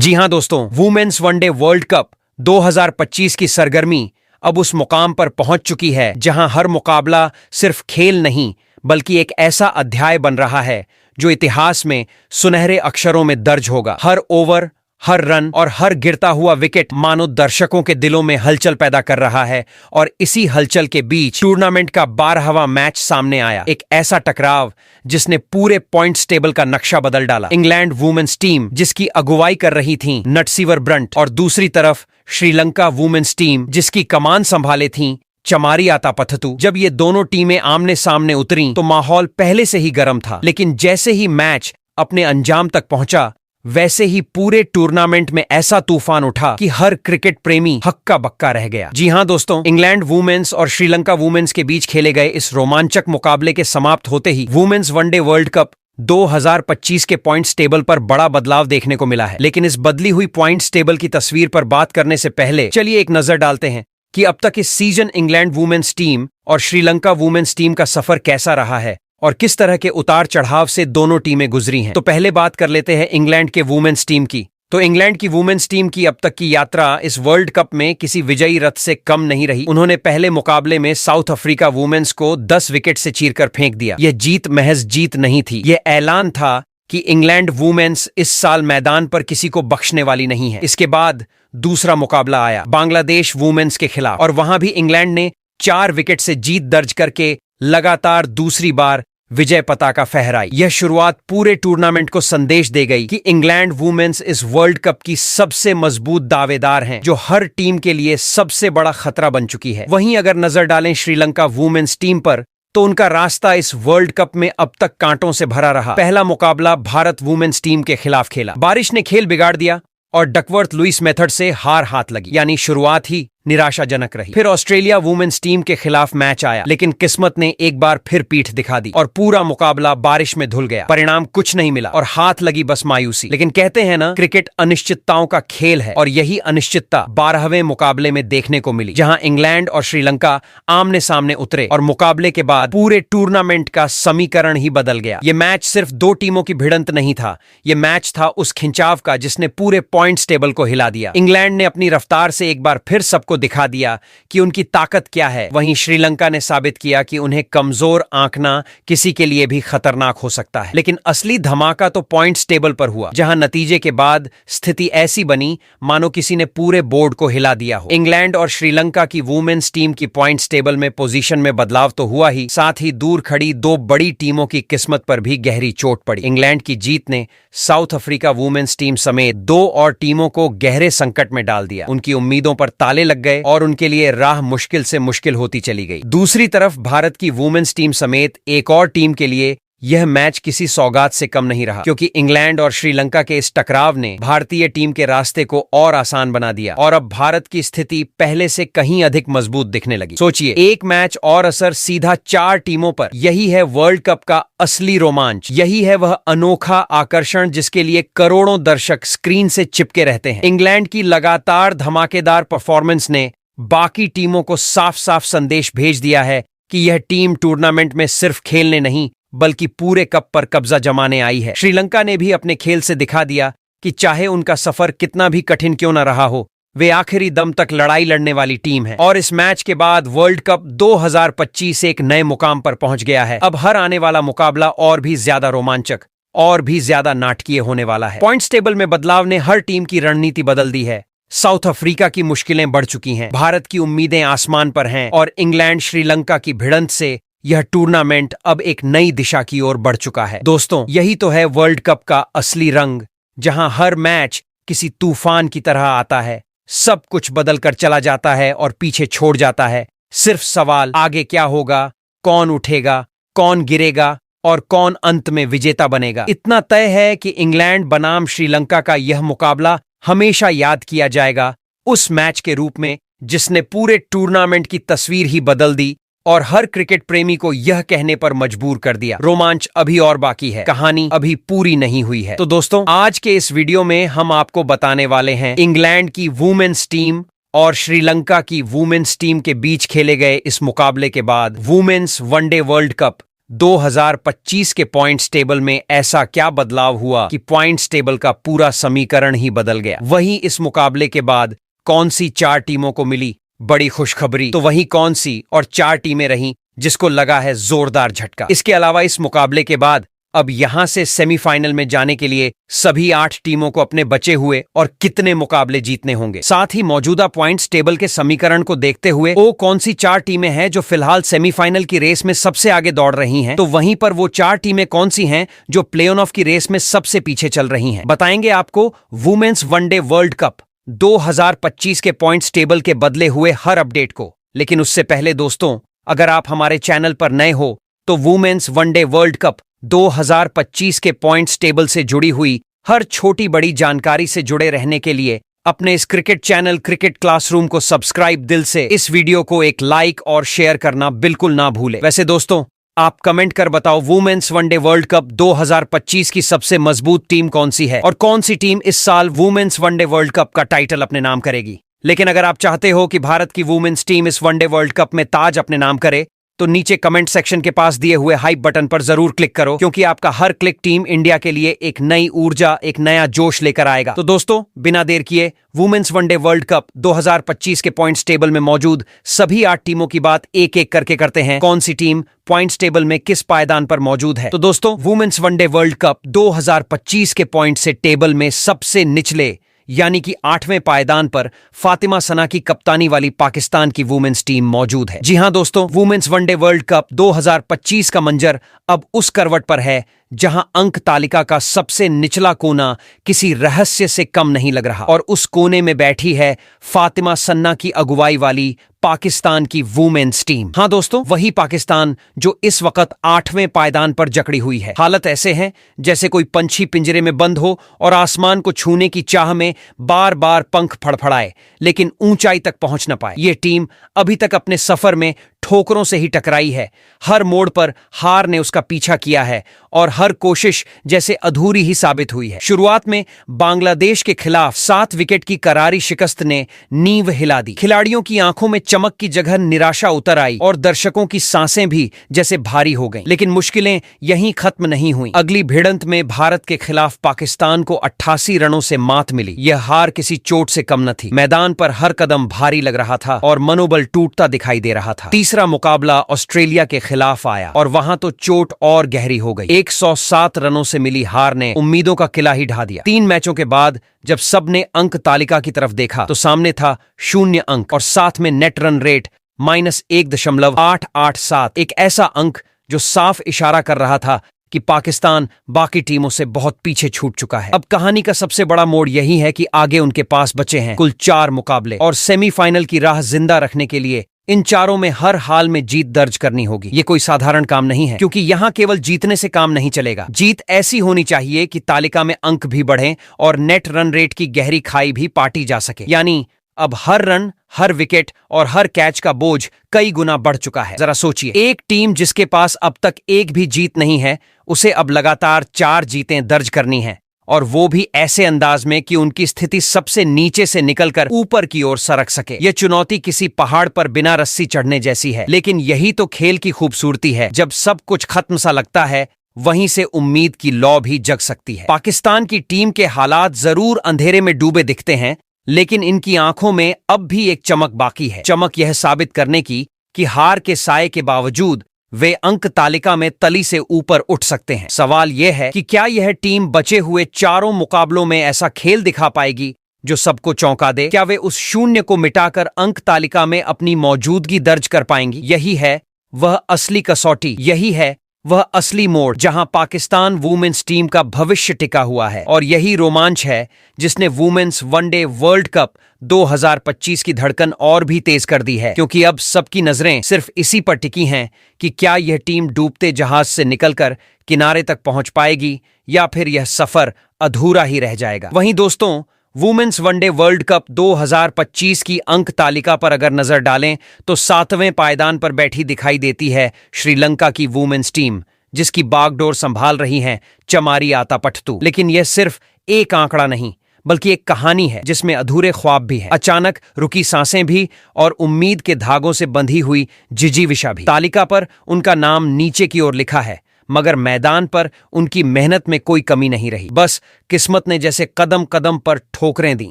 जी हां दोस्तों, women's one day world cup 2025 की सरगर्मी अब उस मुकाम पर पहुंच चुकी है जहां हर मुकाबला सिर्फ खेल नहीं बल्कि एक ऐसा अध्याय बन रहा है जो इतिहास में सुनहरे अक्षरों में दर्ज होगा। हर ओवर, हर रन और हर गिरता हुआ विकेट मानो दर्शकों के दिलों में हलचल पैदा कर रहा है। और इसी हलचल के बीच टूर्नामेंट का 12वां मैच सामने आया, एक ऐसा टकराव जिसने पूरे पॉइंट्स टेबल का नक्शा बदल डाला। इंग्लैंड वुमेन्स टीम जिसकी अगुवाई कर रही थी नटसिवर ब्रंट, और दूसरी तरफ श्रीलंका वुमेन्स टीम जिसकी कमान संभाले थी चमारी आतापथतु। जब ये दोनों टीमें आमने सामने उतरी तो माहौल पहले से ही गर्म था, लेकिन जैसे ही मैच अपने अंजाम तक पहुंचा वैसे ही पूरे टूर्नामेंट में ऐसा तूफान उठा कि हर क्रिकेट प्रेमी हक्का बक्का रह गया। जी हां दोस्तों, इंग्लैंड वुमेन्स और श्रीलंका वुमेन्स के बीच खेले गए इस रोमांचक मुकाबले के समाप्त होते ही वुमेन्स वनडे वर्ल्ड कप 2025 के पॉइंट्स टेबल पर बड़ा बदलाव देखने को मिला है। लेकिन इस बदली हुई पॉइंट्स टेबल की तस्वीर पर बात करने से पहले चलिए एक नजर डालते हैं कि अब तक इस सीजन इंग्लैंड वुमेन्स टीम और श्रीलंका वुमेन्स टीम का सफर कैसा रहा है और किस तरह के उतार चढ़ाव से दोनों टीमें गुजरी हैं। तो पहले बात कर लेते हैं इंग्लैंड के वुमेन्स टीम की। तो इंग्लैंड की वुमेन्स टीम की अब तक की यात्रा इस वर्ल्ड कप में किसी विजयी रथ से कम नहीं रही। उन्होंने पहले मुकाबले में साउथ अफ्रीका वुमेन्स को 10 विकेट से चीरकर फेंक दिया। यह जीत महज जीत नहीं थी, यह ऐलान था कि इंग्लैंड वुमेन्स इस साल मैदान पर किसी को बख्शने वाली नहीं है। इसके बाद दूसरा मुकाबला आया बांग्लादेश वुमेन्स के खिलाफ, और वहां भी इंग्लैंड ने 4 विकेट से जीत दर्ज करके लगातार दूसरी बार विजय पताका फहराई। यह शुरुआत पूरे टूर्नामेंट को संदेश दे गई कि इंग्लैंड वुमेन्स इस वर्ल्ड कप की सबसे मजबूत दावेदार हैं, जो हर टीम के लिए सबसे बड़ा खतरा बन चुकी है। वहीं अगर नजर डालें श्रीलंका वुमेन्स टीम पर, तो उनका रास्ता इस वर्ल्ड कप में अब तक कांटों से भरा रहा। पहला मुकाबला भारत वुमेन्स टीम के खिलाफ खेला, बारिश ने खेल बिगाड़ दिया और डकवर्थ लुइस मेथड से हार हाथ लगी, यानी शुरुआत ही निराशाजनक रही। फिर ऑस्ट्रेलिया वुमेन्स टीम के खिलाफ मैच आया, लेकिन किस्मत ने एक बार फिर पीठ दिखा दी और पूरा मुकाबला बारिश में धुल गया। परिणाम कुछ नहीं मिला और हाथ लगी बस मायूसी। लेकिन कहते हैं ना, क्रिकेट अनिश्चितताओं का खेल है, और यही अनिश्चितता 12वें मुकाबले में देखने को मिली, जहां इंग्लैंड और श्रीलंका आमने सामने उतरे और मुकाबले के बाद पूरे टूर्नामेंट का समीकरण ही बदल गया। यह मैच सिर्फ दो टीमों की भिड़ंत नहीं था, यह मैच था उस खिंचाव का जिसने पूरे पॉइंट्स टेबल को हिला दिया। इंग्लैंड ने अपनी रफ्तार से एक बार फिर सबको दिखा दिया कि उनकी ताकत क्या है। वहीं श्रीलंका ने साबित किया कि उन्हें कमजोर आंकना किसी के लिए भी खतरनाक हो सकता है। लेकिन असली धमाका तो पॉइंट्स टेबल पर हुआ, जहां नतीजे के बाद स्थिति ऐसी बनी मानो किसी ने पूरे बोर्ड को हिला दिया हो। इंग्लैंड और श्रीलंका की वुमेन्स टीम की पॉइंट्स टेबल में पोजीशन में बदलाव तो हुआ ही, साथ ही दूर खड़ी दो बड़ी टीमों की किस्मत पर भी गहरी चोट पड़ी। इंग्लैंड की जीत ने साउथ अफ्रीका वुमेन्स टीम समेत 2 और टीमों को गहरे संकट में डाल दिया। उनकी उम्मीदों पर ताले लग गए और उनके लिए राह मुश्किल से मुश्किल होती चली गई। दूसरी तरफ भारत की वुमेन्स टीम समेत एक और टीम के लिए यह मैच किसी सौगात से कम नहीं रहा, क्योंकि इंग्लैंड और श्रीलंका के इस टकराव ने भारतीय टीम के रास्ते को और आसान बना दिया और अब भारत की स्थिति पहले से कहीं अधिक मजबूत दिखने लगी। सोचिए, एक मैच और असर सीधा 4 टीमों पर। यही है वर्ल्ड कप का असली रोमांच, यही है वह अनोखा आकर्षण जिसके लिए करोड़ों दर्शक स्क्रीन से चिपके रहते हैं। इंग्लैंड की लगातार धमाकेदार परफॉर्मेंस ने बाकी टीमों को साफ साफ संदेश भेज दिया है कि यह टीम टूर्नामेंट में सिर्फ खेलने नहीं बल्कि पूरे कप पर कब्जा जमाने आई है। श्रीलंका ने भी अपने खेल से दिखा दिया कि चाहे उनका सफर कितना भी कठिन क्यों न रहा हो, वे आखिरी दम तक लड़ाई लड़ने वाली टीम है। और इस मैच के बाद वर्ल्ड कप 2025 एक नए मुकाम पर पहुंच गया है। अब हर आने वाला मुकाबला और भी ज्यादा रोमांचक और भी ज्यादा नाटकीय होने वाला है। पॉइंट्स टेबल में बदलाव ने हर टीम की रणनीति बदल दी है। साउथ अफ्रीका की मुश्किलें बढ़ चुकी हैं, भारत की उम्मीदें आसमान पर हैं और इंग्लैंड श्रीलंका की भिड़ंत से यह टूर्नामेंट अब एक नई दिशा की ओर बढ़ चुका है। दोस्तों, यही तो है वर्ल्ड कप का असली रंग, जहां हर मैच किसी तूफान की तरह आता है, सब कुछ बदल कर चला जाता है और पीछे छोड़ जाता है। सिर्फ सवाल आगे क्या होगा, कौन उठेगा, कौन गिरेगा और कौन अंत में विजेता बनेगा। इतना तय है कि इंग्लैंड बनाम श्रीलंका का यह मुकाबला हमेशा याद किया जाएगा उस मैच के रूप में जिसने पूरे टूर्नामेंट की तस्वीर ही बदल दी और हर क्रिकेट प्रेमी को यह कहने पर मजबूर कर दिया, रोमांच अभी और बाकी है, कहानी अभी पूरी नहीं हुई है। तो दोस्तों, आज के इस वीडियो में हम आपको बताने वाले हैं इंग्लैंड की वुमेन्स टीम और श्रीलंका की वुमेन्स टीम के बीच खेले गए इस मुकाबले के बाद वुमेन्स वनडे वर्ल्ड कप 2025 के पॉइंट्स टेबल में ऐसा क्या बदलाव हुआ कि पॉइंट्स टेबल का पूरा समीकरण ही बदल गया। वहीं इस मुकाबले के बाद कौन सी 4 टीमों को मिली बड़ी खुशखबरी, तो वहीं कौन सी और 4 टीमें रहीं जिसको लगा है जोरदार झटका। इसके अलावा इस मुकाबले के बाद अब यहां से सेमीफाइनल में जाने के लिए सभी 8 टीमों को अपने बचे हुए और कितने मुकाबले जीतने होंगे, साथ ही मौजूदा पॉइंट्स टेबल के समीकरण को देखते हुए वो कौन सी 4 टीमें हैं जो फिलहाल सेमीफाइनल की रेस में सबसे आगे दौड़ रही हैं, तो वहीं पर वो 4 टीमें कौन सी हैं जो प्ले ऑफ की रेस में सबसे पीछे चल रही हैं। बताएंगे आपको वुमेन्स वनडे वर्ल्ड कप 2025 के पॉइंट्स टेबल के बदले हुए हर अपडेट को। लेकिन उससे पहले दोस्तों, अगर आप हमारे चैनल पर नए हो तो वुमेन्स वनडे वर्ल्ड कप 2025 के पॉइंट्स टेबल से जुड़ी हुई हर छोटी बड़ी जानकारी से जुड़े रहने के लिए अपने इस क्रिकेट चैनल क्रिकेट क्लासरूम को सब्सक्राइब दिल से, इस वीडियो को एक लाइक और शेयर करना बिल्कुल ना भूले। वैसे दोस्तों, आप कमेंट कर बताओ वुमेन्स वनडे वर्ल्ड कप 2025 की सबसे मजबूत टीम कौन सी है और कौन सी टीम इस साल वुमेन्स वनडे वर्ल्ड कप का टाइटल अपने नाम करेगी। लेकिन अगर आप चाहते हो कि भारत की वुमेन्स टीम इस वनडे वर्ल्ड कप में ताज अपने नाम करे तो नीचे कमेंट सेक्शन के पास दिए हुए हाइप बटन पर जरूर क्लिक करो, क्योंकि आपका हर क्लिक टीम इंडिया के लिए एक नई ऊर्जा, एक नया जोश लेकर आएगा। तो दोस्तों, बिना देर किए वुमेन्स वनडे वर्ल्ड कप 2025 के पॉइंट्स टेबल में मौजूद सभी 8 टीमों की बात एक एक करके करते हैं। कौन सी टीम पॉइंट्स टेबल में किस पायदान पर मौजूद है। तो दोस्तों, वुमेन्स वनडे वर्ल्ड कप 2025 के पॉइंट से टेबल में सबसे निचले यानी कि 8वें पायदान पर फातिमा सना की कप्तानी वाली पाकिस्तान की वुमेन्स टीम मौजूद है। जी हां दोस्तों, वुमेन्स वनडे वर्ल्ड कप 2025 का मंजर अब उस करवट पर है जहां अंक तालिका का सबसे निचला कोना किसी रहस्य से कम नहीं लग रहा, और उस कोने में बैठी है फातिमा सन्ना की अगुवाई वाली पाकिस्तान की वुमेन्स टीम। हां दोस्तों, वही पाकिस्तान जो इस वक्त 8वें पायदान पर जकड़ी हुई है। हालत ऐसे है जैसे कोई पंछी पिंजरे में बंद हो और आसमान को छूने की चाह में बार बार पंख फड़फड़ाए लेकिन ऊंचाई तक पहुंच न पाए। यह टीम अभी तक अपने सफर में ठोकरों से ही टकराई है। हर मोड़ पर हार ने उसका पीछा किया है और हर कोशिश जैसे अधूरी ही साबित हुई है। शुरुआत में बांग्लादेश के खिलाफ 7 विकेट की करारी शिकस्त ने नींव हिला दी। खिलाड़ियों की आंखों में चमक की जगह निराशा उतर आई और दर्शकों की सांसें भी जैसे भारी हो गईं। लेकिन मुश्किलें यहीं खत्म नहीं हुई। अगली भिड़ंत में भारत के खिलाफ पाकिस्तान को 88 रनों से मात मिली। यह हार किसी चोट से कम न थी। मैदान पर हर कदम भारी लग रहा था और मनोबल टूटता दिखाई दे रहा था। तीसरा मुकाबला ऑस्ट्रेलिया के खिलाफ आया और वहां तो चोट और गहरी हो गई। 107 रनों से मिली हार ने उम्मीदों का किला ही ढा दिया। 3 मैचों के बाद जब सबने अंक तालिका की तरफ देखा तो सामने था 0 अंक और साथ में नेट रन रेट -1.887, एक ऐसा अंक जो साफ इशारा कर रहा था कि पाकिस्तान बाकी टीमों से बहुत पीछे छूट चुका है। अब कहानी का सबसे बड़ा मोड़ यही है कि आगे उनके पास बचे हैं कुल 4 मुकाबले और सेमीफाइनल की राह जिंदा रखने के लिए इन चारों में हर हाल में जीत दर्ज करनी होगी। ये कोई साधारण काम नहीं है, क्योंकि यहां केवल जीतने से काम नहीं चलेगा। जीत ऐसी होनी चाहिए कि तालिका में अंक भी बढ़ें और नेट रन रेट की गहरी खाई भी पाटी जा सके। यानी अब हर रन, हर विकेट और हर कैच का बोझ कई गुना बढ़ चुका है। जरा सोचिए, एक टीम जिसके पास अब तक एक भी जीत नहीं है, उसे अब लगातार 4 जीतें दर्ज करनी है, और वो भी ऐसे अंदाज में कि उनकी स्थिति सबसे नीचे से निकलकर ऊपर की ओर सरक सके। यह चुनौती किसी पहाड़ पर बिना रस्सी चढ़ने जैसी है, लेकिन यही तो खेल की खूबसूरती है। जब सब कुछ खत्म सा लगता है, वहीं से उम्मीद की लौ भी जग सकती है। पाकिस्तान की टीम के हालात जरूर अंधेरे में डूबे दिखते हैं, लेकिन इनकी आंखों में अब भी एक चमक बाकी है। चमक यह साबित करने की कि हार के साए के बावजूद वे अंक तालिका में तली से ऊपर उठ सकते हैं। सवाल यह है कि क्या यह टीम बचे हुए 4 मुकाबलों में ऐसा खेल दिखा पाएगी जो सबको चौंका दे? क्या वे उस 0 को मिटाकर अंक तालिका में अपनी मौजूदगी दर्ज कर पाएंगी? यही है वह असली कसौटी, यही है वह असली मोड़ जहां पाकिस्तान वुमेन्स टीम का भविष्य टिका हुआ है। और यही रोमांच है जिसने वुमेन्स वनडे वर्ल्ड कप 2025 की धड़कन और भी तेज कर दी है, क्योंकि अब सबकी नजरें सिर्फ इसी पर टिकी हैं कि क्या यह टीम डूबते जहाज से निकलकर किनारे तक पहुंच पाएगी या फिर यह सफर अधूरा ही रह जाएगा। वहीं दोस्तों, वुमेन्स वनडे वर्ल्ड कप 2025 की अंक तालिका पर अगर नजर डालें तो 7वें पायदान पर बैठी दिखाई देती है श्रीलंका की वुमेन्स टीम, जिसकी बागडोर संभाल रही हैं चमारी आतापट्टू। लेकिन यह सिर्फ एक आंकड़ा नहीं बल्कि एक कहानी है जिसमें अधूरे ख्वाब भी हैं, अचानक रुकी सांसें भी और उम्मीद के धागों से बंधी हुई जिजीविशा भी। तालिका पर उनका नाम नीचे की ओर लिखा है, मगर मैदान पर उनकी मेहनत में कोई कमी नहीं रही। बस किस्मत ने जैसे कदम कदम पर ठोकरें दी।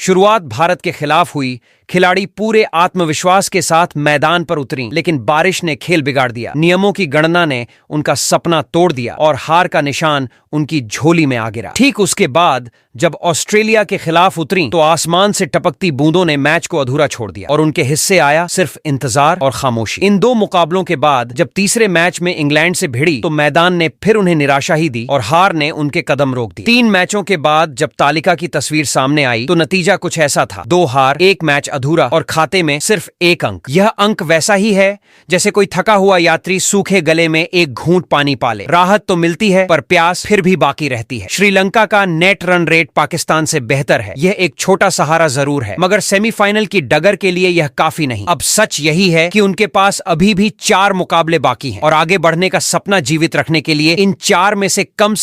शुरुआत भारत के खिलाफ हुई, खिलाड़ी पूरे आत्मविश्वास के साथ मैदान पर उतरी, लेकिन बारिश ने खेल बिगाड़ दिया। नियमों की गणना ने उनका सपना तोड़ दिया और हार का निशान उनकी झोली में आ गिरा। ठीक उसके बाद जब ऑस्ट्रेलिया के खिलाफ उतरी तो आसमान से टपकती बूंदों ने मैच को अधूरा छोड़ दिया और उनके हिस्से आया सिर्फ इंतजार और खामोशी। इन दो मुकाबलों के बाद जब तीसरे मैच में इंग्लैंड से भिड़ी तो मैदान ने फिर उन्हें निराशा ही दी और हार ने उनके कदम रोक दिए। 3 मैचों के बाद जब तालिका की तस्वीर सामने आई तो नतीजा कुछ ऐसा था, 2 हार, 1 मैच अधूरा और खाते में सिर्फ 1 अंक। यह अंक वैसा ही है जैसे कोई थका हुआ यात्री सूखे गले में एक घूंट पानी पाले। राहत तो मिलती है पर प्यास फिर भी बाकी रहती है। श्रीलंका का नेट रन रेट पाकिस्तान से बेहतर है। यह एक छोटा सहारा जरूर है, मगर सेमीफाइनल की डगर के लिए यह काफी नहीं। अब सच यही है कि उनके पास अभी भी 4 मुकाबले बाकी हैं और आगे बढ़ने का सपना जीवित रखने के लिए इन 4 में से कम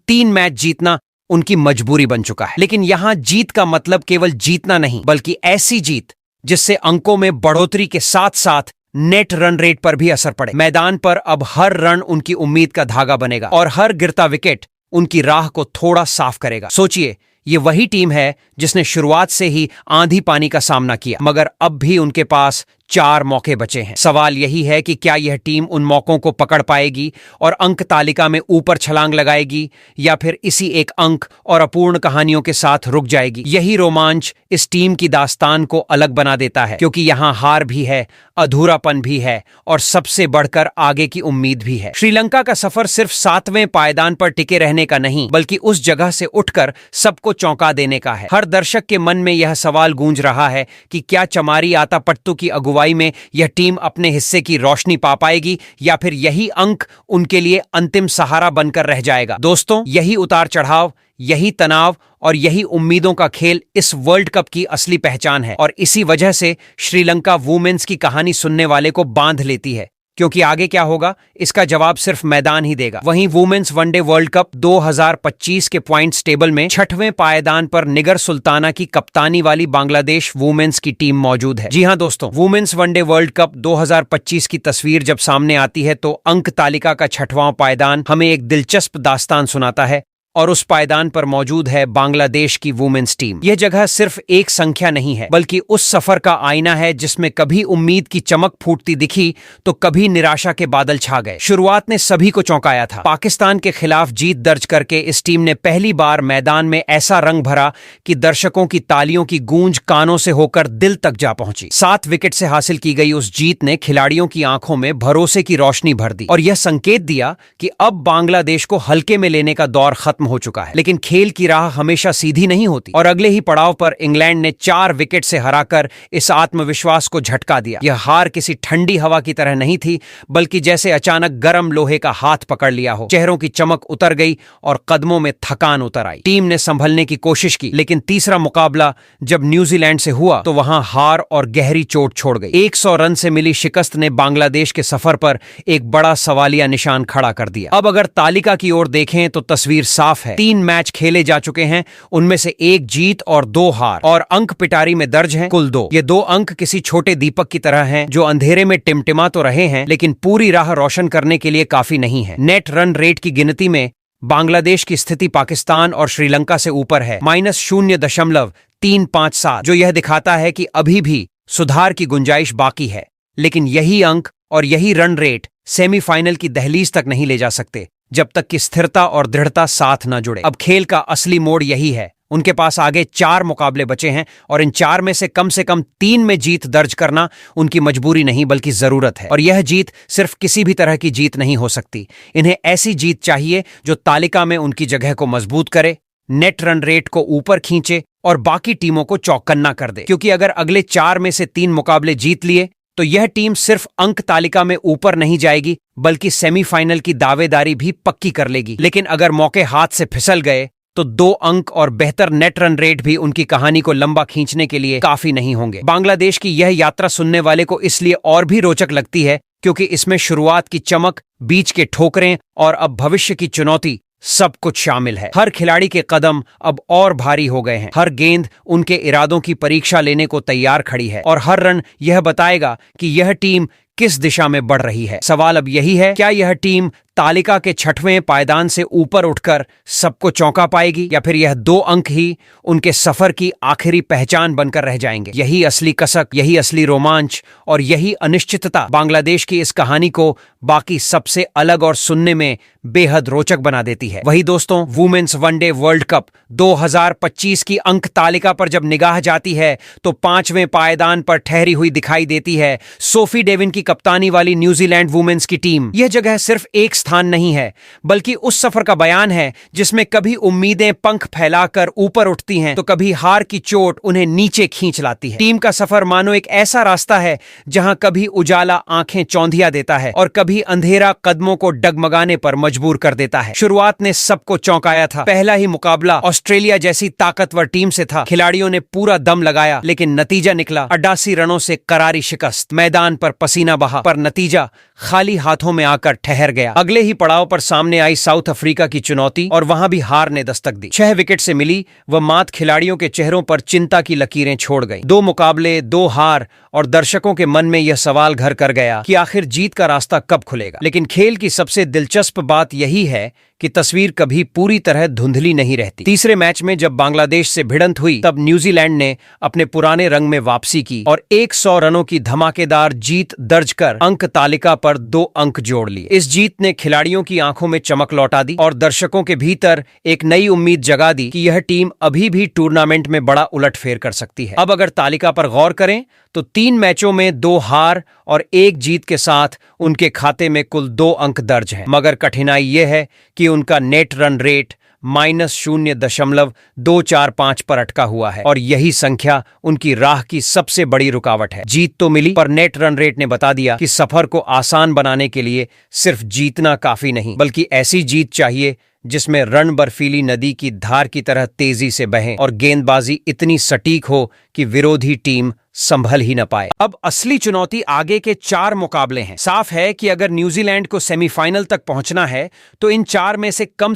3 मैच जीतना उनकी मजबूरी बन चुका है। लेकिन यहां जीत का मतलब केवल जीतना नहीं, बल्कि ऐसी जीत जिससे अंकों में बढ़ोतरी के साथ साथ नेट रन रेट पर भी असर पड़े। मैदान पर अब हर रन उनकी उम्मीद का धागा बनेगा और हर गिरता विकेट उनकी राह को थोड़ा साफ करेगा। सोचिए, ये वही टीम है जिसने शुरुआत से ही आंधी पानी का सामना किया, मगर अब भी उनके पास 4 मौके बचे हैं। सवाल यही है कि क्या यह टीम उन मौकों को पकड़ पाएगी और अंक तालिका में ऊपर छलांग लगाएगी, या फिर इसी एक अंक और अपूर्ण कहानियों के साथ रुक जाएगी। यही रोमांच इस टीम की दास्तान को अलग बना देता है, क्योंकि यहां हार भी है, अधूरापन भी है और सबसे बढ़कर आगे की उम्मीद भी है। श्रीलंका का सफर सिर्फ 7वें पायदान पर टिके रहने का नहीं, बल्कि उस जगह से उठकर सबको चौंका देने का है। हर दर्शक के मन में यह सवाल गूंज रहा है कि क्या चमारी आतापट्टू की अगुवाई में यह टीम अपने हिस्से की रोशनी पा पाएगी, या फिर यही अंक उनके लिए अंतिम सहारा बनकर रह जाएगा। दोस्तों, यही उतार चढ़ाव, यही तनाव और यही उम्मीदों का खेल इस वर्ल्ड कप की असली पहचान है और इसी वजह से श्रीलंका वुमेन्स की कहानी सुनने वाले को बांध लेती है, क्योंकि आगे क्या होगा इसका जवाब सिर्फ मैदान ही देगा। वहीं वुमेन्स वनडे वर्ल्ड कप 2025 के पॉइंट्स टेबल में 6वें पायदान पर निगर सुल्ताना की कप्तानी वाली बांग्लादेश वुमेन्स की टीम मौजूद है। जी हां दोस्तों, वुमेन्स वनडे वर्ल्ड कप 2025 की तस्वीर जब सामने आती है तो अंक तालिका का 6वां पायदान हमें एक दिलचस्प दास्तान सुनाता है और उस पायदान पर मौजूद है बांग्लादेश की वुमेन्स टीम। यह जगह सिर्फ एक संख्या नहीं है, बल्कि उस सफर का आईना है जिसमें कभी उम्मीद की चमक फूटती दिखी तो कभी निराशा के बादल छा गए। शुरुआत ने सभी को चौंकाया था। पाकिस्तान के खिलाफ जीत दर्ज करके इस टीम ने पहली बार मैदान में ऐसा रंग भरा कि दर्शकों की तालियों की गूंज कानों से होकर दिल तक जा पहुंची। 7 विकेट से हासिल की गई उस जीत ने खिलाड़ियों की आंखों में भरोसे की रोशनी भर दी और यह संकेत दिया कि अब बांग्लादेश को हल्के में लेने का दौर खत्म हो चुका है। लेकिन खेल की राह हमेशा सीधी नहीं होती और अगले ही पड़ाव पर इंग्लैंड ने 4 विकेट से हराकर इस आत्मविश्वास को झटका दिया। यह हार किसी ठंडी हवा की तरह नहीं थी, बल्कि जैसे अचानक गर्म लोहे का हाथ पकड़ लिया हो। चेहरों की चमक उतर गई और कदमों में थकान उतर आई। टीम ने संभलने की कोशिश की, लेकिन तीसरा मुकाबला जब न्यूजीलैंड से हुआ तो वहां हार और गहरी चोट छोड़ गई। 100 रन से मिली शिकस्त ने बांग्लादेश के सफर पर एक बड़ा सवालिया निशान खड़ा कर दिया। अब अगर तालिका की ओर देखें तो तस्वीर साफ है। 3 मैच खेले जा चुके हैं, उनमें से 1 जीत और 2 हार, और अंक पिटारी में दर्ज हैं कुल 2। ये 2 अंक किसी छोटे दीपक की तरह हैं जो अंधेरे में टिमटिमा तो रहे हैं, लेकिन पूरी राह रोशन करने के लिए काफी नहीं है। नेट रन रेट की गिनती में बांग्लादेश की स्थिति पाकिस्तान और श्रीलंका से ऊपर है, -0.357, जो यह दिखाता है कि अभी भी सुधार की गुंजाइश बाकी है। लेकिन यही अंक और यही रन रेट सेमीफाइनल की दहलीज तक नहीं ले जा सकते जब तक कि स्थिरता और दृढ़ता साथ न जुड़े। अब खेल का असली मोड़ यही है। उनके पास आगे 4 मुकाबले बचे हैं और इन 4 में से कम 3 में जीत दर्ज करना उनकी मजबूरी नहीं बल्कि जरूरत है। और यह जीत सिर्फ किसी भी तरह की जीत नहीं हो सकती। इन्हें ऐसी जीत चाहिए जो तालिका में उनकी जगह को मजबूत करे, नेट रन रेट को ऊपर खींचे और बाकी टीमों को चौकन्ना कर दे। क्योंकि अगर अगले 4 में से 3 मुकाबले जीत लिए तो यह टीम सिर्फ अंक तालिका में ऊपर नहीं जाएगी, बल्कि सेमीफाइनल की दावेदारी भी पक्की कर लेगी। लेकिन अगर मौके हाथ से फिसल गए तो 2 अंक और बेहतर नेट रन रेट भी उनकी कहानी को लंबा खींचने के लिए काफी नहीं होंगे। बांग्लादेश की यह यात्रा सुनने वाले को इसलिए और भी रोचक लगती है क्योंकि इसमें शुरुआत की चमक, बीच के ठोकरें और अब भविष्य की चुनौती सब कुछ शामिल है। हर खिलाड़ी के कदम अब और भारी हो गए हैं। हर गेंद उनके इरादों की परीक्षा लेने को तैयार खड़ी है और हर रन यह बताएगा कि यह टीम किस दिशा में बढ़ रही है। सवाल अब यही है, क्या यह टीम तालिका के छठवें पायदान से ऊपर उठकर सबको चौंका पाएगी या फिर यह 2 अंक ही उनके सफर की आखिरी पहचान बनकर रह जाएंगे। यही असली कसक, यही असली रोमांच और यही अनिश्चितता बांग्लादेश की इस कहानी को बाकी सबसे अलग और सुनने में बेहद रोचक बना देती है। वही दोस्तों, वुमेन्स वनडे वर्ल्ड कप 2025 की अंक तालिका पर जब निगाह जाती है तो 5वें पायदान पर ठहरी हुई दिखाई देती है सोफी डेविन की कप्तानी वाली न्यूजीलैंड वुमेन्स की टीम। यह जगह सिर्फ एक स्थान नहीं है, बल्कि उस सफर का बयान है जिसमें कभी उम्मीदें पंख फैलाकर ऊपर उठती हैं तो कभी हार की चोट उन्हें नीचे खींच लाती है। टीम का सफर मानो एक ऐसा रास्ता है जहां कभी उजाला आंखें चौंधिया देता है और कभी अंधेरा कदमों को डगमगाने पर मजबूर कर देता है। शुरुआत ने सबको चौंकाया था। पहला ही मुकाबला ऑस्ट्रेलिया जैसी ताकतवर टीम से था। खिलाड़ियों ने पूरा दम लगाया, लेकिन नतीजा निकला 88 रनों से करारी शिकस्त। मैदान पर पसीना बहा, पर नतीजा खाली हाथों में आकर ठहर गया। अगले ही पड़ाव पर सामने आई साउथ अफ्रीका की चुनौती और वहां भी हार ने दस्तक दी। 6 विकेट से मिली वह मात खिलाड़ियों के चेहरों पर चिंता की लकीरें छोड़ गई। 2 मुकाबले, 2 हार और दर्शकों के मन में यह सवाल घर कर गया कि आखिर जीत का रास्ता कब खुलेगा। लेकिन खेल की सबसे दिलचस्प बात यही है कि तस्वीर कभी पूरी तरह धुंधली नहीं रहती। तीसरे मैच में जब बांग्लादेश से भिड़ंत हुई तब न्यूजीलैंड ने अपने पुराने रंग में वापसी की और 100 रनों की धमाकेदार जीत दर्ज कर अंक तालिका पर 2 अंक जोड़ लिए। इस जीत ने खिलाड़ियों की आंखों में चमक लौटा दी और दर्शकों के भीतर एक नई उम्मीद जगा दी कि यह टीम अभी भी टूर्नामेंट में बड़ा उलटफेर कर सकती है। अब अगर तालिका पर गौर करें तो 3 मैचों में 2 हार और 1 जीत के साथ उनके खाते में कुल 2 अंक दर्ज हैं। मगर कठिनाई यह है कि उनका नेट रन रेट -0.245 पर अटका हुआ है और यही संख्या उनकी राह की सबसे बड़ी रुकावट है। जीत तो मिली, पर नेट रन रेट ने बता दिया कि सफर को आसान बनाने के लिए सिर्फ जीतना काफी नहीं, बल्कि ऐसी जीत चाहिए जिसमें रन बर्फीली नदी की धार की तरह तेजी से बहें और गेंदबाजी इतनी सटीक हो कि विरोधी टीम संभल ही न पाए। अब असली चुनौती आगे के 4 मुकाबले हैं। साफ है कि अगर न्यूजीलैंड को सेमीफाइनल तक पहुंचना है तो इन 4 में से कम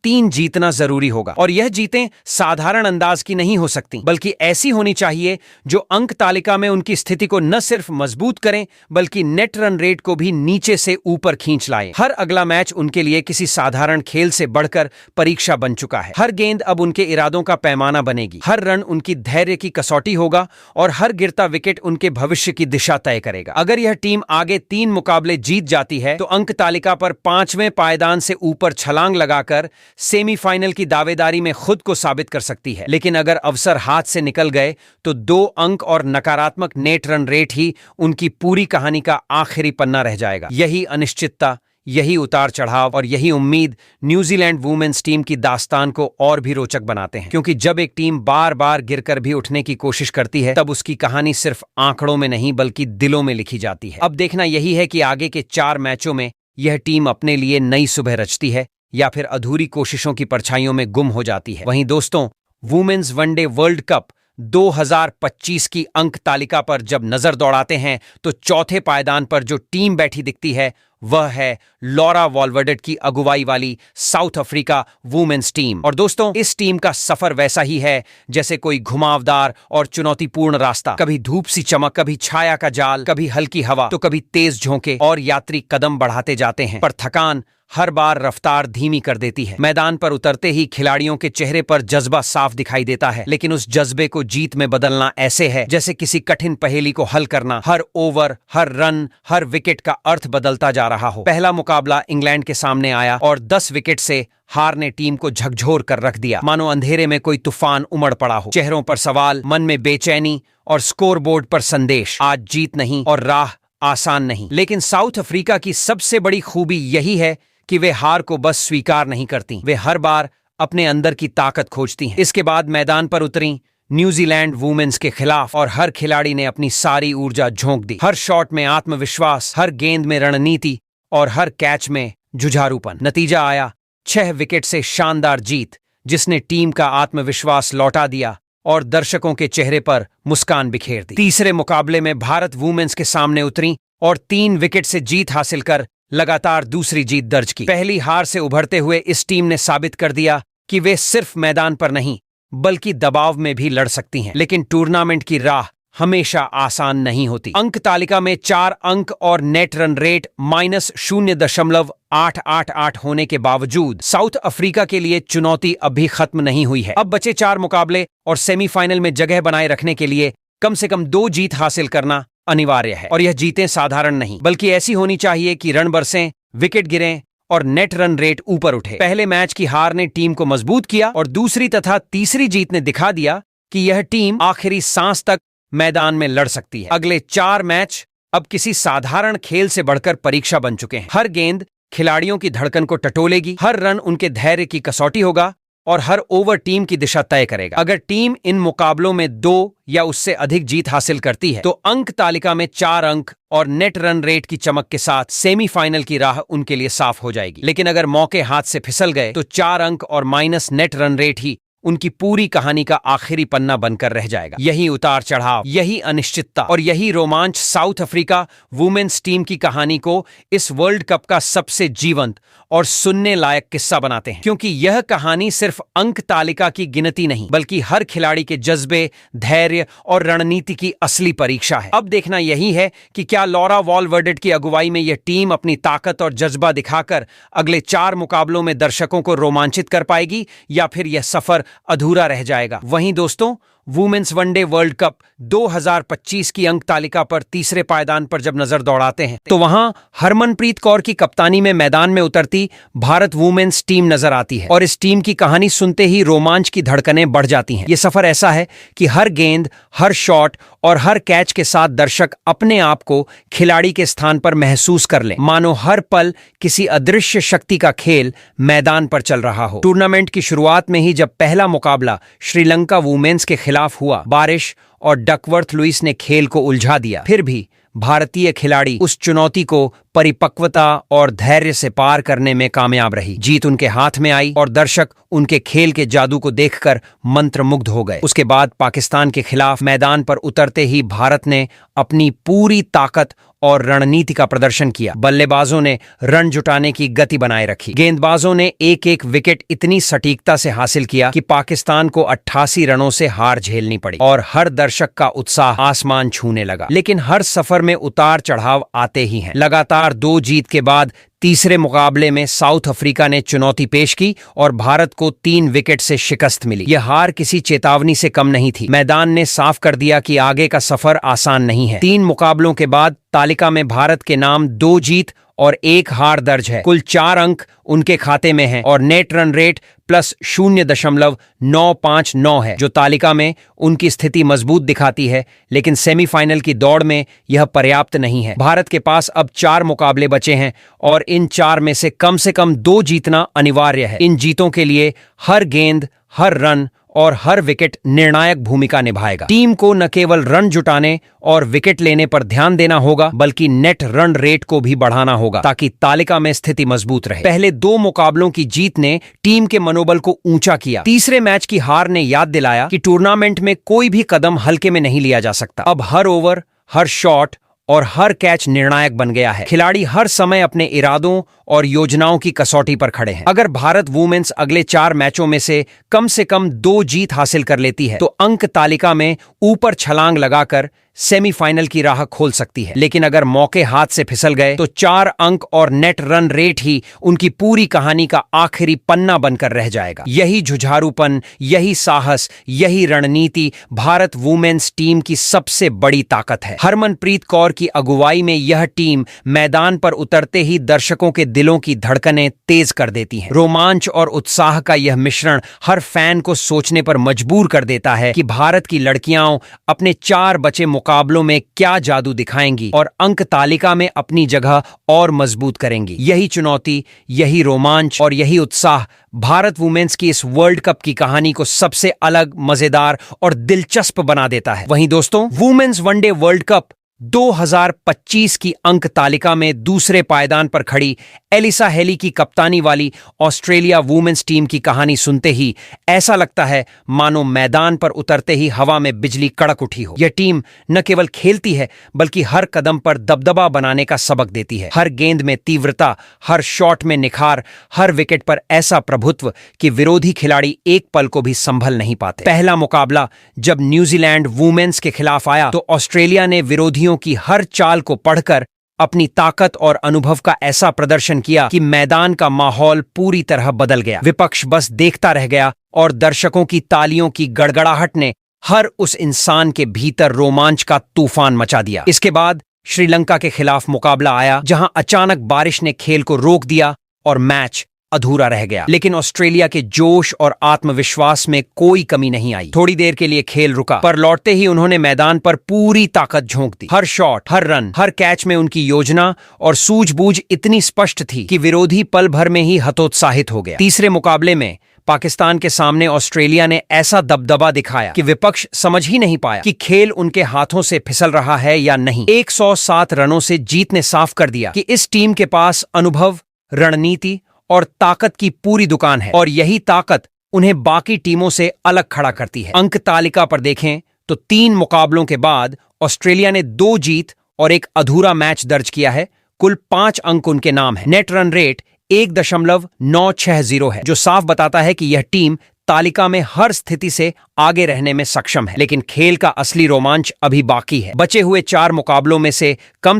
3 जीतना जरूरी होगा और यह जीतें साधारण अंदाज की नहीं हो सकती, बल्कि ऐसी होनी चाहिए जो अंक तालिका में उनकी स्थिति को न सिर्फ मजबूत करें बल्कि नेट रन रेट को भी नीचे से ऊपर खींच लाएं। हर अगला मैच उनके लिए किसी साधारण खेल से बढ़कर परीक्षा बन चुका है। हर गेंद अब उनके इरादों का पैमाना बनेगी, हर रन उनकी धैर्य की कसौटी होगा और हर गिरता विकेट उनके भविष्य की दिशा तय करेगा। अगर यह टीम आगे 3 मुकाबले जीत जाती है तो अंक तालिका पर 5वें पायदान से ऊपर छलांग लगाकर सेमीफाइनल की दावेदारी में खुद को साबित कर सकती है। लेकिन अगर अवसर हाथ से निकल गए तो 2 अंक और नकारात्मक नेट रन रेट ही उनकी पूरी कहानी का आखिरी पन्ना रह जाएगा। यही अनिश्चितता, यही उतार चढ़ाव और यही उम्मीद न्यूजीलैंड वुमेन्स टीम की दास्तान को और भी रोचक बनाते हैं, क्योंकि जब एक टीम बार बार गिरकर भी उठने की कोशिश करती है तब उसकी कहानी सिर्फ आंकड़ों में नहीं बल्कि दिलों में लिखी जाती है। अब देखना यही है कि आगे के 4 मैचों में यह टीम अपने लिए नई सुबह रचती है या फिर अधूरी कोशिशों की परछाइयों में गुम हो जाती है। वहीं दोस्तों, वुमेन्स वनडे वर्ल्ड कप 2025 की अंक तालिका पर जब नजर दौड़ाते हैं तो चौथे पायदान पर जो टीम बैठी दिखती है वह है लॉरा वॉल्वर्डेट की अगुवाई वाली साउथ अफ्रीका वुमेन्स टीम। और दोस्तों, इस टीम का सफर वैसा ही है जैसे कोई घुमावदार और चुनौतीपूर्ण रास्ता। कभी धूप सी चमक, कभी छाया का जाल, कभी हल्की हवा तो कभी तेज झोंके और यात्री कदम बढ़ाते जाते हैं, पर थकान हर बार रफ्तार धीमी कर देती है। मैदान पर उतरते ही खिलाड़ियों के चेहरे पर जज्बा साफ दिखाई देता है, लेकिन उस जज्बे को जीत में बदलना ऐसे है जैसे किसी कठिन पहेली को हल करना। हर ओवर, हर रन, हर विकेट का अर्थ बदलता जा रहा हो। पहला मुकाबला इंग्लैंड के सामने आया और 10 विकेट से हार ने टीम को झकझोर कर रख दिया, मानो अंधेरे में कोई तूफान उमड़ पड़ा हो। चेहरों पर सवाल, मन में बेचैनी और स्कोरबोर्ड पर संदेश। आज जीत नहीं और राह आसान नहीं। लेकिन साउथ अफ्रीका की सबसे बड़ी खूबी यही है कि वे हार को बस स्वीकार नहीं करती, वे हर बार अपने अंदर की ताकत खोजती हैं। इसके बाद मैदान पर उतरी न्यूजीलैंड वुमेन्स के खिलाफ और हर खिलाड़ी ने अपनी सारी ऊर्जा झोंक दी। हर शॉट में आत्मविश्वास, हर गेंद में रणनीति और हर कैच में जुझारूपन। नतीजा आया 6 विकेट से शानदार जीत, जिसने टीम का आत्मविश्वास लौटा दिया और दर्शकों के चेहरे पर मुस्कान बिखेर दी। तीसरे मुकाबले में भारत वुमेन्स के सामने उतरी और 3 विकेट से जीत हासिल कर लगातार दूसरी जीत दर्ज की। पहली हार से उभरते हुए इस टीम ने साबित कर दिया कि वे सिर्फ मैदान पर नहीं बल्कि दबाव में भी लड़ सकती हैं। लेकिन टूर्नामेंट की राह हमेशा आसान नहीं होती। अंक तालिका में 4 अंक और नेट रन रेट -0.888 होने के बावजूद साउथ अफ्रीका के लिए चुनौती अभी खत्म नहीं हुई है। अब बचे 4 मुकाबले और सेमीफाइनल में जगह बनाए रखने के लिए कम से कम 2 जीत हासिल करना अनिवार्य है। और यह जीतें साधारण नहीं बल्कि ऐसी होनी चाहिए कि रन बरसें, विकेट गिरें और नेट रन रेट ऊपर उठे। पहले मैच की हार ने टीम को मजबूत किया और दूसरी तथा तीसरी जीत ने दिखा दिया कि यह टीम आखिरी सांस तक मैदान में लड़ सकती है। अगले 4 मैच अब किसी साधारण खेल से बढ़कर परीक्षा बन चुके हैं। हर गेंद खिलाड़ियों की धड़कन को टटोलेगी, हर रन उनके धैर्य की कसौटी होगा और हर ओवर टीम की दिशा तय करेगा। अगर टीम इन मुकाबलों में 2 या उससे अधिक जीत हासिल करती है तो अंक तालिका में 4 अंक और नेट रन रेट की चमक के साथ सेमीफाइनल की राह उनके लिए साफ हो जाएगी। लेकिन अगर मौके हाथ से फिसल गए तो 4 अंक और माइनस नेट रन रेट ही उनकी पूरी कहानी का आखिरी पन्ना बनकर रह जाएगा। यही उतार चढ़ाव, यही अनिश्चितता और यही रोमांच साउथ अफ्रीका वुमेन्स टीम की कहानी को इस वर्ल्ड कप का सबसे जीवंत और सुनने लायक किस्सा बनाते हैं। क्योंकि यह कहानी सिर्फ अंक तालिका की गिनती नहीं बल्कि हर खिलाड़ी के जज्बे, धैर्य और रणनीति की असली परीक्षा है। अब देखना यही है कि क्या लॉरा वॉलवर्डेट की अगुवाई में यह टीम अपनी ताकत और जज्बा दिखाकर अगले 4 मुकाबलों में दर्शकों को रोमांचित कर पाएगी या फिर यह सफर अधूरा रह जाएगा। वहीं दोस्तों, वुमेन्स वनडे वर्ल्ड कप 2025 की अंक तालिका पर तीसरे पायदान पर जब नजर दौड़ाते हैं तो वहां हरमनप्रीत कौर की कप्तानी में मैदान में उतरती भारत वुमेन्स टीम नजर आती है। और इस टीम की कहानी सुनते ही रोमांच की धड़कनें बढ़ जाती हैं। ये सफर ऐसा है कि हर गेंद, हर शॉट और हर कैच के साथ दर्शक अपने आप को खिलाड़ी के स्थान पर महसूस कर लें, मानो हर पल किसी अदृश्य शक्ति का खेल मैदान पर चल रहा हो। टूर्नामेंट की शुरुआत में ही जब पहला मुकाबला श्रीलंका वुमेन्स के खिलाफ हुआ, बारिश और डकवर्थ लुइस ने खेल को उलझा दिया। फिर भी भारतीय खिलाड़ी उस चुनौती को परिपक्वता और धैर्य से पार करने में कामयाब रही। जीत उनके हाथ में आई और दर्शक उनके खेल के जादू को देखकर मंत्रमुग्ध हो गए। उसके बाद पाकिस्तान के खिलाफ मैदान पर उतरते ही भारत ने अपनी पूरी ताकत और रणनीति का प्रदर्शन किया। बल्लेबाजों ने रन जुटाने की गति बनाए रखी, गेंदबाजों ने एक एक विकेट इतनी सटीकता से हासिल किया कि पाकिस्तान को 88 रनों से हार झेलनी पड़ी और हर दर्शक का उत्साह आसमान छूने लगा। लेकिन हर सफर में उतार चढ़ाव आते ही हैं। लगातार 2 जीत के बाद तीसरे मुकाबले में साउथ अफ्रीका ने चुनौती पेश की और भारत को 3 विकेट से शिकस्त मिली। यह हार किसी चेतावनी से कम नहीं थी। मैदान ने साफ कर दिया कि आगे का सफर आसान नहीं है। 3 मुकाबलों के बाद तालिका में भारत के नाम 2 जीत और 1 हार दर्ज है। कुल 4 अंक उनके खाते में हैं और नेट रन रेट +0.959 है, जो तालिका में उनकी स्थिति मजबूत दिखाती है। लेकिन सेमीफाइनल की दौड़ में यह पर्याप्त नहीं है। भारत के पास अब 4 मुकाबले बचे हैं और इन 4 में से कम 2 जीतना अनिवार्य है। इन जीतों के लिए हर गेंद, हर रन और हर विकेट निर्णायक भूमिका निभाएगा। टीम को न केवल रन जुटाने और विकेट लेने पर ध्यान देना होगा बल्कि नेट रन रेट को भी बढ़ाना होगा ताकि तालिका में स्थिति मजबूत रहे। पहले 2 मुकाबलों की जीत ने टीम के मनोबल को ऊंचा किया। तीसरे मैच की हार ने याद दिलाया कि टूर्नामेंट में कोई भी कदम हल्के में नहीं लिया जा सकता। अब हर ओवर, हर शॉट और हर कैच निर्णायक बन गया है। खिलाड़ी हर समय अपने इरादों और योजनाओं की कसौटी पर खड़े हैं। अगर भारत वुमेन्स अगले 4 मैचों में से कम 2 जीत हासिल कर लेती है तो अंक तालिका में ऊपर छलांग लगाकर सेमीफाइनल की राह खोल सकती है। लेकिन अगर मौके हाथ से फिसल गए तो 4 अंक और नेट रन रेट ही उनकी पूरी कहानी का आखिरी पन्ना बनकर रह जाएगा। यही जुझारूपन, यही साहस, यही रणनीति भारत वुमेन्स टीम की सबसे बड़ी ताकत है। हरमनप्रीत कौर की अगुवाई में यह टीम मैदान पर उतरते ही दर्शकों के दिलों की धड़कनें तेज कर देती है। रोमांच और उत्साह का यह मिश्रण हर फैन को सोचने पर मजबूर कर देता है कि भारत की लड़कियां अपने 4 बचे मुकाबलों में क्या जादू दिखाएंगी और अंक तालिका में अपनी जगह और मजबूत करेंगी। यही चुनौती, यही रोमांच और यही उत्साह भारत वुमेन्स की इस वर्ल्ड कप की कहानी को सबसे अलग, मजेदार और दिलचस्प बना देता है। वहीं दोस्तों, वुमेन्स वनडे वर्ल्ड कप 2025 की अंक तालिका में दूसरे पायदान पर खड़ी एलिसा हेली की कप्तानी वाली ऑस्ट्रेलिया वुमेन्स टीम की कहानी सुनते ही ऐसा लगता है मानो मैदान पर उतरते ही हवा में बिजली कड़क उठी हो। यह टीम न केवल खेलती है बल्कि हर कदम पर दबदबा बनाने का सबक देती है। हर गेंद में तीव्रता, हर शॉट में निखार, हर विकेट पर ऐसा प्रभुत्व कि विरोधी खिलाड़ी एक पल को भी संभल नहीं पाते। पहला मुकाबला जब न्यूजीलैंड वुमेन्स के खिलाफ आया तो ऑस्ट्रेलिया ने विरोधियों की हर चाल को पढ़कर अपनी ताकत और अनुभव का ऐसा प्रदर्शन किया कि मैदान का माहौल पूरी तरह बदल गया। विपक्ष बस देखता रह गया और दर्शकों की तालियों की गड़गड़ाहट ने हर उस इंसान के भीतर रोमांच का तूफान मचा दिया। इसके बाद श्रीलंका के खिलाफ मुकाबला आया जहां अचानक बारिश ने खेल को रोक दिया और मैच अधूरा रह गया। लेकिन ऑस्ट्रेलिया के जोश और आत्मविश्वास में कोई कमी नहीं आई। थोड़ी देर के लिए खेल रुका, पर लौटते ही उन्होंने मैदान पर पूरी ताकत झोंक दी। हर शॉट, हर रन, हर कैच में उनकी योजना और सूझबूझ इतनी स्पष्ट थी कि विरोधी पल भर में ही हतोत्साहित हो गया। तीसरे मुकाबले में पाकिस्तान के सामने ऑस्ट्रेलिया ने ऐसा दबदबा दिखाया कि विपक्ष समझ ही नहीं पाया कि खेल उनके हाथों से फिसल रहा है या नहीं। 107 रनों से जीत ने साफ कर दिया कि इस टीम के पास अनुभव, रणनीति और ताकत की पूरी दुकान है और यही ताकत उन्हें बाकी टीमों से अलग खड़ा करती है। अंक तालिका पर देखें तो 3 मुकाबलों के बाद ऑस्ट्रेलिया ने 2 जीत और एक अधूरा मैच दर्ज किया है। कुल 5 अंक उनके नाम है। नेट रन रेट 1.960 है, जो साफ बताता है कि यह टीम तालिका में हर स्थिति से आगे रहने में सक्षम है। लेकिन खेल का असली रोमांच अभी बाकी है। बचे हुए 4 मुकाबलों में से कम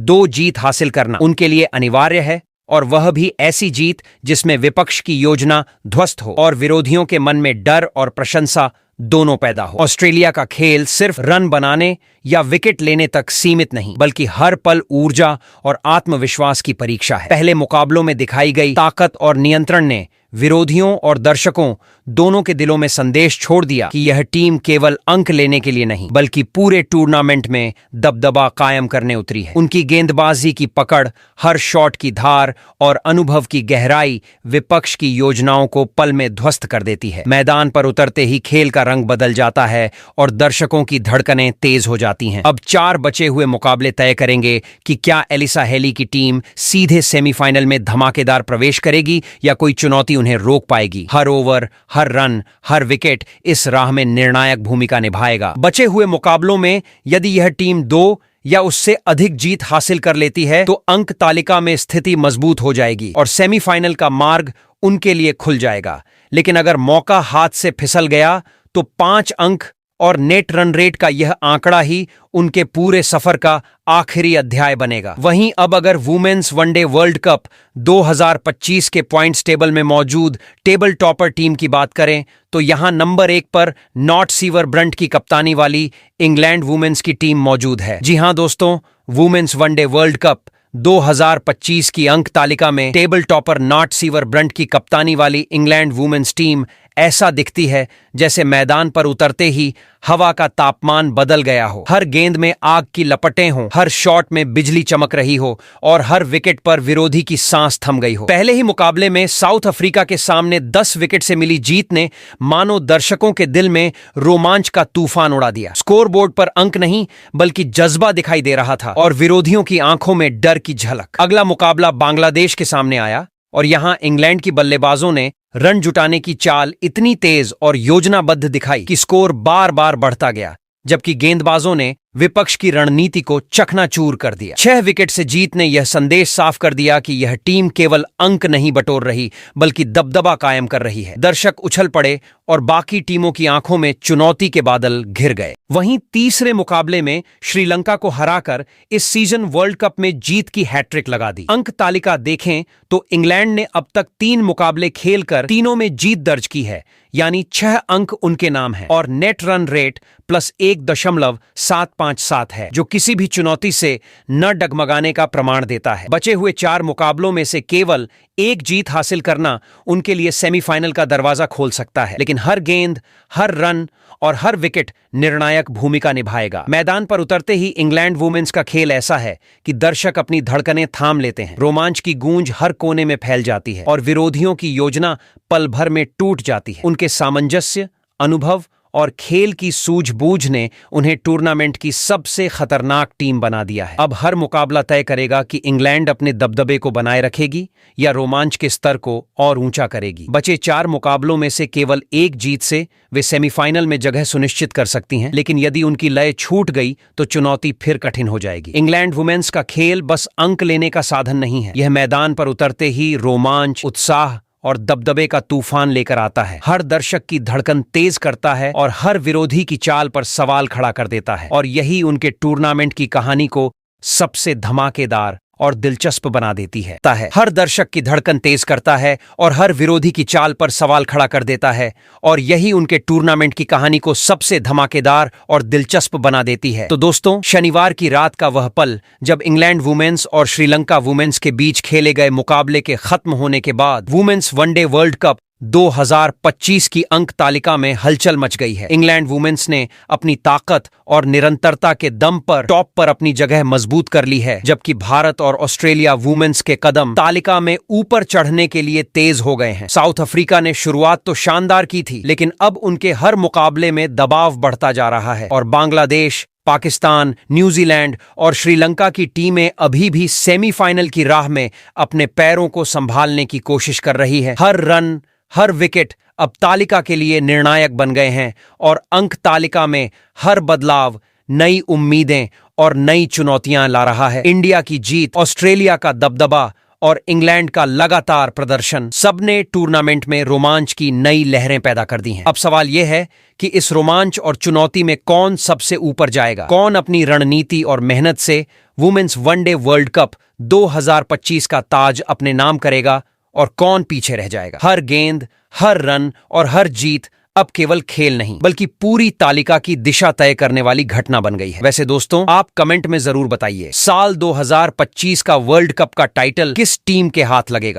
2 जीत हासिल करना उनके लिए अनिवार्य है, और वह भी ऐसी जीत जिसमें विपक्ष की योजना ध्वस्त हो और विरोधियों के मन में डर और प्रशंसा दोनों पैदा हो। ऑस्ट्रेलिया का खेल सिर्फ रन बनाने या विकेट लेने तक सीमित नहीं, बल्कि हर पल ऊर्जा और आत्मविश्वास की परीक्षा है। पहले मुकाबलों में दिखाई गई ताकत और नियंत्रण ने विरोधियों और दर्शकों दोनों के दिलों में संदेश छोड़ दिया कि यह टीम केवल अंक लेने के लिए नहीं बल्कि पूरे टूर्नामेंट में दबदबा कायम करने उतरी है। उनकी गेंदबाजी की पकड़, हर शॉट की धार और अनुभव की गहराई विपक्ष की योजनाओं को पल में ध्वस्त कर देती है। मैदान पर उतरते ही खेल का रंग बदल जाता है और दर्शकों की धड़कनें तेज हो जाती हैं। अब 4 बचे हुए मुकाबले तय करेंगे कि क्या एलिसा हेली की टीम सीधे सेमीफाइनल में धमाकेदार प्रवेश करेगी या कोई चुनौती उन्हें रोक पाएगी। हर ओवर, हर रन, हर विकेट इस राह में निर्णायक भूमिका निभाएगा। बचे हुए मुकाबलों में यदि यह टीम 2 या उससे अधिक जीत हासिल कर लेती है तो अंक तालिका में स्थिति मजबूत हो जाएगी और सेमीफाइनल का मार्ग उनके लिए खुल जाएगा। लेकिन अगर मौका हाथ से फिसल गया तो 5 अंक और नेट रन रेट का यह आंकड़ा ही उनके पूरे सफर का आखिरी अध्याय बनेगा। वहीं अब अगर वुमेन्स वनडे वर्ल्ड कप 2025 के पॉइंट्स टेबल में मौजूद टेबल टॉपर टीम की बात करें तो यहां नंबर 1 पर नॉट सीवर ब्रंट की कप्तानी वाली इंग्लैंड वुमेन्स की टीम मौजूद है। जी हां दोस्तों, वुमेन्स वनडे वर्ल्ड कप 2025 की अंक तालिका में table topper not sewer Brunt की कप्तानी वाली इंग्लैंड वुमेन्स टीम ऐसा दिखती है जैसे मैदान पर उतरते ही हवा का तापमान बदल गया हो, हर गेंद में आग की लपटें हों, हर शॉट में बिजली चमक रही हो और हर विकेट पर विरोधी की सांस थम गई हो। पहले ही मुकाबले में साउथ अफ्रीका के सामने 10 विकेट से मिली जीत ने मानो दर्शकों के दिल में रोमांच का तूफान उड़ा दिया। स्कोरबोर्ड पर अंक नहीं बल्कि जज्बा दिखाई दे रहा था और विरोधियों की आंखों में डर की झलक। अगला मुकाबला बांग्लादेश के सामने आया और यहां इंग्लैंड की बल्लेबाजों ने रन जुटाने की चाल इतनी तेज और योजनाबद्ध दिखाई कि स्कोर बार बार बढ़ता गया, जबकि गेंदबाजों ने विपक्ष की रणनीति को चकनाचूर कर दिया। 6 विकेट से जीत ने यह संदेश साफ कर दिया कि यह टीम केवल अंक नहीं बटोर रही बल्कि दबदबा कायम कर रही है। दर्शक उछल पड़े और बाकी टीमों की आंखों में चुनौती के बादल घिर गए। वहीं तीसरे मुकाबले में श्रीलंका को हराकर इस सीजन वर्ल्ड कप में जीत की हैट्रिक लगा दी। अंक तालिका देखें तो इंग्लैंड ने अब तक 3 मुकाबले खेलकर तीनों में जीत दर्ज की है, यानी 6 अंक उनके नाम है और नेट रन रेट +1.757 है, जो किसी भी चुनौती से न डगमगाने का प्रमाण देता है। बचे हुए 4 मुकाबलों में से केवल 1 जीत हासिल करना उनके लिए सेमीफाइनल का दरवाजा खोल सकता है, लेकिन हर गेंद, हर रन और हर विकेट निर्णायक भूमिका निभाएगा। मैदान पर उतरते ही इंग्लैंड वुमेन्स का खेल ऐसा है कि दर्शक अपनी धड़कनें थाम लेते हैं, रोमांच की गूंज हर कोने में फैल जाती है और विरोधियों की योजना पल भर में टूट जाती है। उनके सामंजस्य, अनुभव और खेल की सूझबूझ ने उन्हें टूर्नामेंट की सबसे खतरनाक टीम बना दिया है। अब हर मुकाबला तय करेगा कि इंग्लैंड अपने दबदबे को बनाए रखेगी या रोमांच के स्तर को और ऊंचा करेगी। बचे 4 मुकाबलों में से केवल एक जीत से वे सेमीफाइनल में जगह सुनिश्चित कर सकती हैं, लेकिन यदि उनकी लय छूट गई तो चुनौती फिर कठिन हो जाएगी। इंग्लैंड वुमेन्स का खेल बस अंक लेने का साधन नहीं है, यह मैदान पर उतरते ही रोमांच, उत्साह और दबदबे का तूफान लेकर आता है। हर दर्शक की धड़कन तेज करता है और हर विरोधी की चाल पर सवाल खड़ा कर देता है, और यही उनके टूर्नामेंट की कहानी को सबसे धमाकेदार और दिलचस्प बना देती है। हर दर्शक की धड़कन तेज करता है और हर विरोधी की चाल पर सवाल खड़ा कर देता है, और यही उनके टूर्नामेंट की कहानी को सबसे धमाकेदार और दिलचस्प बना देती है। तो दोस्तों, शनिवार की रात का वह पल जब इंग्लैंड वुमेन्स और श्रीलंका वुमेन्स के बीच खेले गए मुकाबले के खत्म होने के बाद वुमेन्स वनडे वर्ल्ड कप 2025 की अंक तालिका में हलचल मच गई है। इंग्लैंड वुमेन्स ने अपनी ताकत और निरंतरता के दम पर टॉप पर अपनी जगह मजबूत कर ली है, जबकि भारत और ऑस्ट्रेलिया वुमेन्स के कदम तालिका में ऊपर चढ़ने के लिए तेज हो गए हैं। साउथ अफ्रीका ने शुरुआत तो शानदार की थी, लेकिन अब उनके हर मुकाबले में दबाव बढ़ता जा रहा है, और बांग्लादेश, पाकिस्तान, न्यूजीलैंड और श्रीलंका की टीमें अभी भी सेमीफाइनल की राह में अपने पैरों को संभालने की कोशिश कर रही है। हर रन, हर विकेट अब तालिका के लिए निर्णायक बन गए हैं, और अंक तालिका में हर बदलाव नई उम्मीदें और नई चुनौतियां ला रहा है। इंडिया की जीत, ऑस्ट्रेलिया का दबदबा और इंग्लैंड का लगातार प्रदर्शन सबने टूर्नामेंट में रोमांच की नई लहरें पैदा कर दी हैं। अब सवाल यह है कि इस रोमांच और चुनौती में कौन सबसे ऊपर जाएगा, कौन अपनी रणनीति और मेहनत से वुमेन्स वनडे वर्ल्ड कप 2025 का ताज अपने नाम करेगा, और कौन पीछे रह जाएगा। हर गेंद, हर रन और हर जीत अब केवल खेल नहीं, बल्कि पूरी तालिका की दिशा तय करने वाली घटना बन गई है। वैसे दोस्तों, आप कमेंट में जरूर बताइए, साल 2025 का वर्ल्ड कप का टाइटल किस टीम के हाथ लगेगा।